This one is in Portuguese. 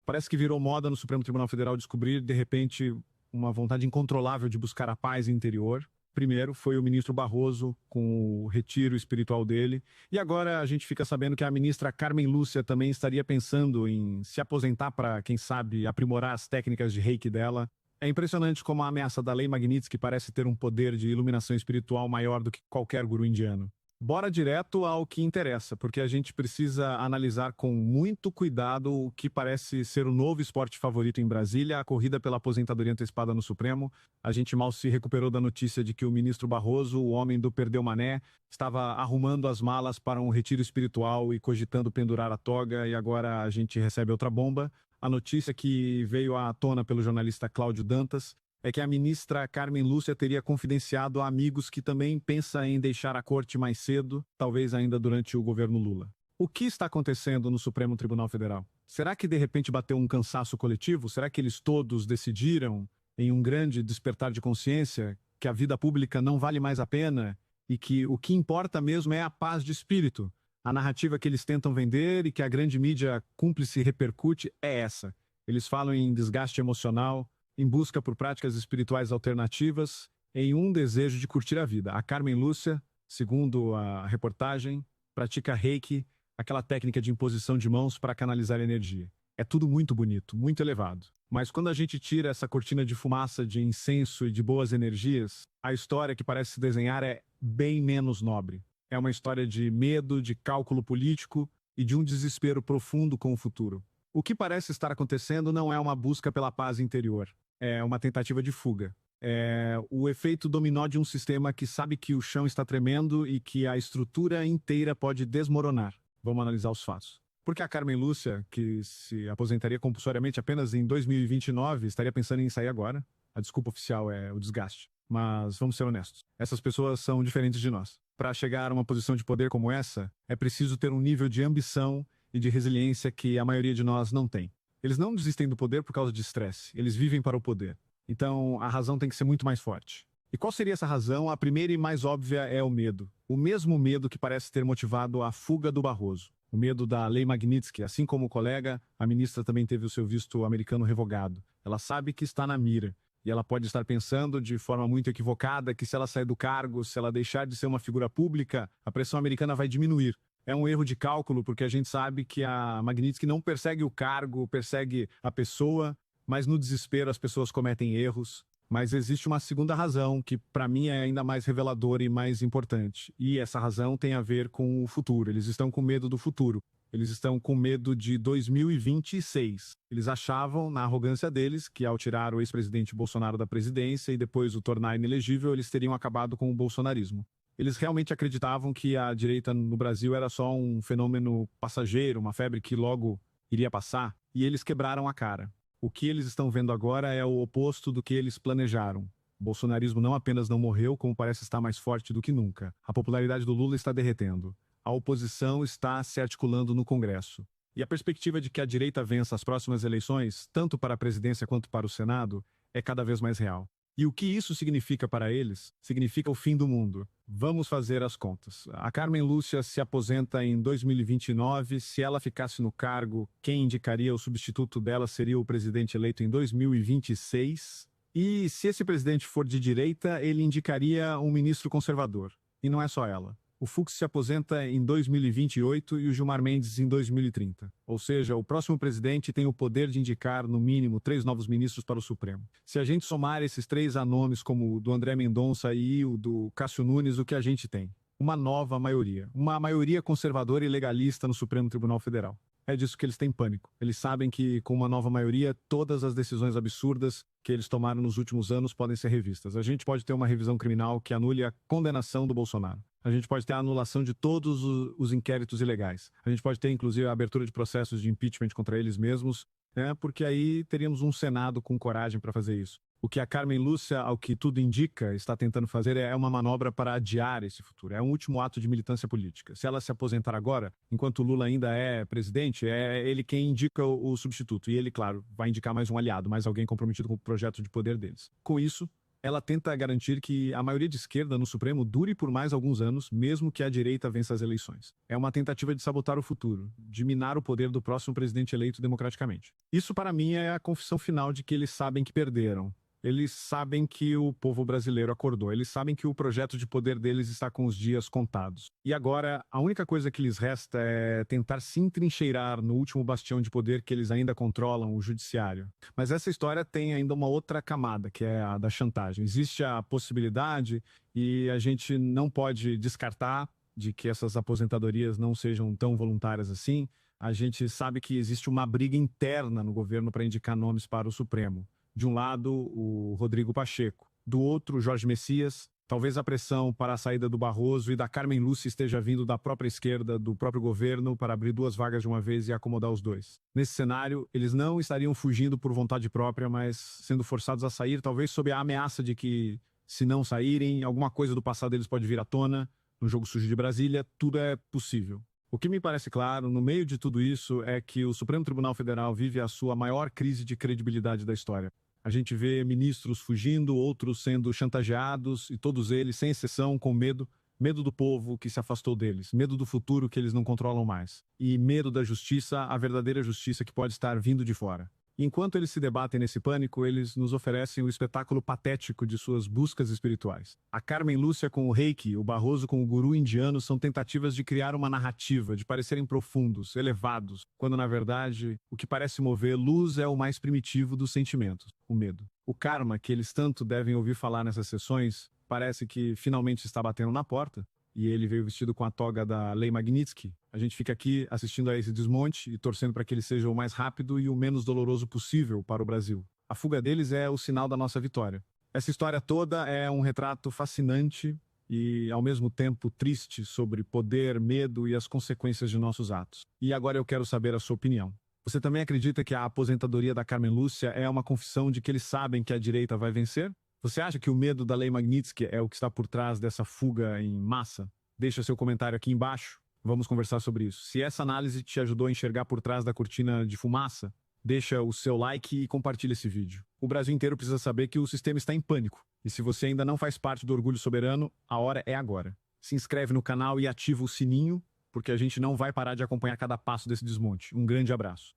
Parece que virou moda no Supremo Tribunal Federal descobrir, de repente, uma vontade incontrolável de buscar a paz interior. Primeiro foi o ministro Barroso, com o retiro espiritual dele, e agora a gente fica sabendo que a ministra Carmen Lúcia também estaria pensando em se aposentar para, quem sabe, aprimorar as técnicas de reiki dela. É impressionante como a ameaça da Lei Magnitsky parece ter um poder de iluminação espiritual maior do que qualquer guru indiano. Bora direto ao que interessa, porque a gente precisa analisar com muito cuidado o que parece ser o novo esporte favorito em Brasília, a corrida pela aposentadoria antecipada no Supremo. A gente mal se recuperou da notícia de que o ministro Barroso, o homem do perdeu mané, estava arrumando as malas para um retiro espiritual e cogitando pendurar a toga, e agora a gente recebe outra bomba. A notícia que veio à tona pelo jornalista Cláudio Dantas é que a ministra Carmen Lúcia teria confidenciado a amigos que também pensa em deixar a corte mais cedo, talvez ainda durante o governo Lula. O que está acontecendo no Supremo Tribunal Federal? Será que de repente bateu um cansaço coletivo? Será que eles todos decidiram, em um grande despertar de consciência, que a vida pública não vale mais a pena e que o que importa mesmo é a paz de espírito? A narrativa que eles tentam vender e que a grande mídia cúmplice repercute é essa. Eles falam em desgaste emocional, em busca por práticas espirituais alternativas, em um desejo de curtir a vida. A Carmen Lúcia, segundo a reportagem, pratica reiki, aquela técnica de imposição de mãos para canalizar energia. É tudo muito bonito, muito elevado. Mas quando a gente tira essa cortina de fumaça de incenso e de boas energias, a história que parece se desenhar é bem menos nobre. É uma história de medo, de cálculo político e de um desespero profundo com o futuro. O que parece estar acontecendo não é uma busca pela paz interior. É uma tentativa de fuga. É o efeito dominó de um sistema que sabe que o chão está tremendo e que a estrutura inteira pode desmoronar. Vamos analisar os fatos. Porque a Carmen Lúcia, que se aposentaria compulsoriamente apenas em 2029, estaria pensando em sair agora? A desculpa oficial é o desgaste. Mas vamos ser honestos. Essas pessoas são diferentes de nós. Para chegar a uma posição de poder como essa, é preciso ter um nível de ambição e de resiliência que a maioria de nós não tem. Eles não desistem do poder por causa de estresse, eles vivem para o poder. Então, a razão tem que ser muito mais forte. E qual seria essa razão? A primeira e mais óbvia é o medo. O mesmo medo que parece ter motivado a fuga do Barroso. O medo da Lei Magnitsky. Assim como o colega, a ministra também teve o seu visto americano revogado. Ela sabe que está na mira. E ela pode estar pensando de forma muito equivocada que se ela sair do cargo, se ela deixar de ser uma figura pública, a pressão americana vai diminuir. É um erro de cálculo, porque a gente sabe que a Magnitsky não persegue o cargo, persegue a pessoa, mas no desespero as pessoas cometem erros. Mas existe uma segunda razão, que para mim é ainda mais reveladora e mais importante. E essa razão tem a ver com o futuro. Eles estão com medo do futuro. Eles estão com medo de 2026. Eles achavam, na arrogância deles, que ao tirar o ex-presidente Bolsonaro da presidência e depois o tornar inelegível, eles teriam acabado com o bolsonarismo. Eles realmente acreditavam que a direita no Brasil era só um fenômeno passageiro, uma febre que logo iria passar, e eles quebraram a cara. O que eles estão vendo agora é o oposto do que eles planejaram. O bolsonarismo não apenas não morreu, como parece estar mais forte do que nunca. A popularidade do Lula está derretendo. A oposição está se articulando no Congresso. E a perspectiva de que a direita vença as próximas eleições, tanto para a presidência quanto para o Senado, é cada vez mais real. E o que isso significa para eles? Significa o fim do mundo. Vamos fazer as contas. A Carmen Lúcia se aposenta em 2029. Se ela ficasse no cargo, quem indicaria o substituto dela seria o presidente eleito em 2026. E se esse presidente for de direita, ele indicaria um ministro conservador. E não é só ela. O Fux se aposenta em 2028 e o Gilmar Mendes em 2030. Ou seja, o próximo presidente tem o poder de indicar, no mínimo, 3 novos ministros para o Supremo. Se a gente somar esses 3 a nomes, como o do André Mendonça e o do Cássio Nunes, o que a gente tem? Uma nova maioria. Uma maioria conservadora e legalista no Supremo Tribunal Federal. É disso que eles têm pânico. Eles sabem que, com uma nova maioria, todas as decisões absurdas que eles tomaram nos últimos anos podem ser revistas. A gente pode ter uma revisão criminal que anule a condenação do Bolsonaro. A gente pode ter a anulação de todos os inquéritos ilegais. A gente pode ter, inclusive, a abertura de processos de impeachment contra eles mesmos, né? Porque aí teríamos um Senado com coragem para fazer isso. O que a Carmen Lúcia, ao que tudo indica, está tentando fazer é uma manobra para adiar esse futuro. É um último ato de militância política. Se ela se aposentar agora, enquanto Lula ainda é presidente, é ele quem indica o substituto. E ele, claro, vai indicar mais um aliado, mais alguém comprometido com o projeto de poder deles. Com isso, Ela tenta garantir que a maioria de esquerda no Supremo dure por mais alguns anos, mesmo que a direita vença as eleições. É uma tentativa de sabotar o futuro, de minar o poder do próximo presidente eleito democraticamente. Isso, para mim, é a confissão final de que eles sabem que perderam. Eles sabem que o povo brasileiro acordou. Eles sabem que o projeto de poder deles está com os dias contados. E agora, a única coisa que lhes resta é tentar se entrincheirar no último bastião de poder que eles ainda controlam, o judiciário. Mas essa história tem ainda uma outra camada, que é a da chantagem. Existe a possibilidade, e a gente não pode descartar, de que essas aposentadorias não sejam tão voluntárias assim. A gente sabe que existe uma briga interna no governo para indicar nomes para o Supremo. De um lado, o Rodrigo Pacheco. Do outro, o Jorge Messias. Talvez a pressão para a saída do Barroso e da Carmen Lúcia esteja vindo da própria esquerda, do próprio governo, para abrir 2 vagas de uma vez e acomodar os dois. Nesse cenário, eles não estariam fugindo por vontade própria, mas sendo forçados a sair, talvez sob a ameaça de que, se não saírem, alguma coisa do passado deles pode vir à tona. No jogo sujo de Brasília, tudo é possível. O que me parece claro, no meio de tudo isso, é que o Supremo Tribunal Federal vive a sua maior crise de credibilidade da história. A gente vê ministros fugindo, outros sendo chantageados, e todos eles, sem exceção, com medo. Medo do povo que se afastou deles, medo do futuro que eles não controlam mais, e medo da justiça, a verdadeira justiça que pode estar vindo de fora. Enquanto eles se debatem nesse pânico, eles nos oferecem o espetáculo patético de suas buscas espirituais. A Carmen Lúcia com o Reiki, o Barroso com o guru indiano são tentativas de criar uma narrativa, de parecerem profundos, elevados, quando na verdade o que parece mover luz é o mais primitivo dos sentimentos, o medo. O karma que eles tanto devem ouvir falar nessas sessões parece que finalmente está batendo na porta. E ele veio vestido com a toga da Lei Magnitsky. A gente fica aqui assistindo a esse desmonte e torcendo para que ele seja o mais rápido e o menos doloroso possível para o Brasil. A fuga deles é o sinal da nossa vitória. Essa história toda é um retrato fascinante e, ao mesmo tempo, triste sobre poder, medo e as consequências de nossos atos. E agora eu quero saber a sua opinião. Você também acredita que a aposentadoria da Carmen Lúcia é uma confissão de que eles sabem que a direita vai vencer? Você acha que o medo da Lei Magnitsky é o que está por trás dessa fuga em massa? Deixa seu comentário aqui embaixo. Vamos conversar sobre isso. Se essa análise te ajudou a enxergar por trás da cortina de fumaça, deixa o seu like e compartilha esse vídeo. O Brasil inteiro precisa saber que o sistema está em pânico. E se você ainda não faz parte do Orgulho Soberano, a hora é agora. Se inscreve no canal e ativa o sininho, porque a gente não vai parar de acompanhar cada passo desse desmonte. Um grande abraço.